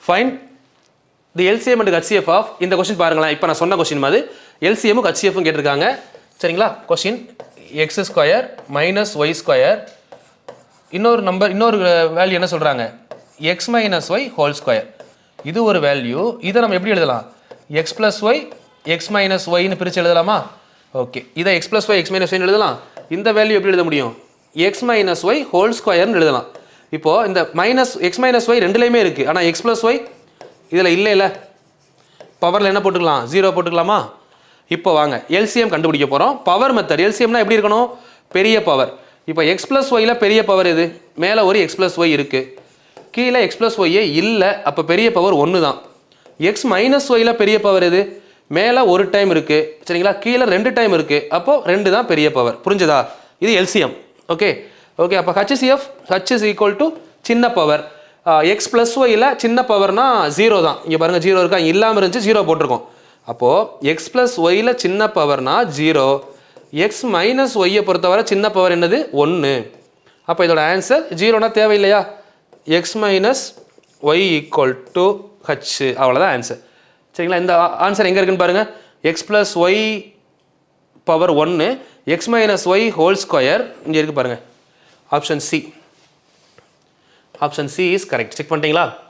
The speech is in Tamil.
Find the LCM and HCF of இந்த கொஸ்டின் பாருங்களேன். இப்போ நான் சொன்ன கொஸ்டின் மாதிரி எல்சிஎம்மும் ஹச்சிஎஃப்பும் கேட்டிருக்காங்க. சரிங்களா? Question x square minus y square, இன்னொரு வேல்யூ என்ன சொல்கிறாங்க, x minus y whole square. இது ஒரு வேல்யூ. இதை நம்ம எப்படி எழுதலாம், x plus y x minus ஒய்னு பிரித்து எழுதலாமா? ஓகே, இதை x plus y x minus ஒய்னு எழுதலாம். இந்த வேல்யூ எப்படி எழுத முடியும், எக்ஸ் மைனஸ் ஒய் ஹோல் ஸ்கொயர்னு எழுதலாம். இப்போது இந்த மைனஸ் எக்ஸ் மைனஸ் ஒய் ரெண்டுலேயுமே இருக்குது. ஆனால் எக்ஸ் ப்ளஸ் ஒய் இதில் இல்லை, பவரில் என்ன போட்டுக்கலாம், 0 போட்டுக்கலாமா? இப்போ வாங்க எல்சிஎம் கண்டுபிடிக்க போகிறோம். Power method. எல்சிஎம்னா எப்படி இருக்கணும், பெரிய பவர். இப்போ எக்ஸ் ப்ளஸ் ஒய்யில் பெரிய பவர் எது, மேலே ஒரு எக்ஸ் ப்ளஸ் ஒய் இருக்குது, கீழே எக்ஸ் ப்ளஸ் ஒய்யே இல்லை, அப்போ பெரிய பவர் 1 தான். எக்ஸ் மைனஸ் ஒய்யில் பெரிய பவர் எது, மேலே ஒரு டைம் இருக்குது, சரிங்களா, கீழே 2 டைம் இருக்குது, அப்போது 2 தான் பெரிய பவர். புரிஞ்சுதா? இது எல்சிஎம். Okay okay. அப்போ HCF, H is equal to சின்ன பவர். எக்ஸ் ப்ளஸ் ஒய்யில் சின்ன பவர்னா 0 தான். இங்கே பாருங்கள் 0 இருக்கா, இல்லாமல் இருந்துச்சு 0 போட்டிருக்கோம். அப்போது எக்ஸ் ப்ளஸ் ஒய்யில் சின்ன பவர்னா 0, எக்ஸ் மைனஸ் ஒய்யை பொறுத்தவரை சின்ன பவர் என்னது, 1. அப்போ இதோட ஆன்சர் 0னா தேவையில்லையா, x minus y equal to H, அவ்வளோதான் ஆன்சர். சரிங்களா? இந்த ஆன்சர் எங்கே இருக்குன்னு பாருங்கள், x plus y power 1, x minus y whole square இங்கே இருக்குது பாருங்கள். Option C. Option C is correct. Check பண்ணிட்டீங்களா?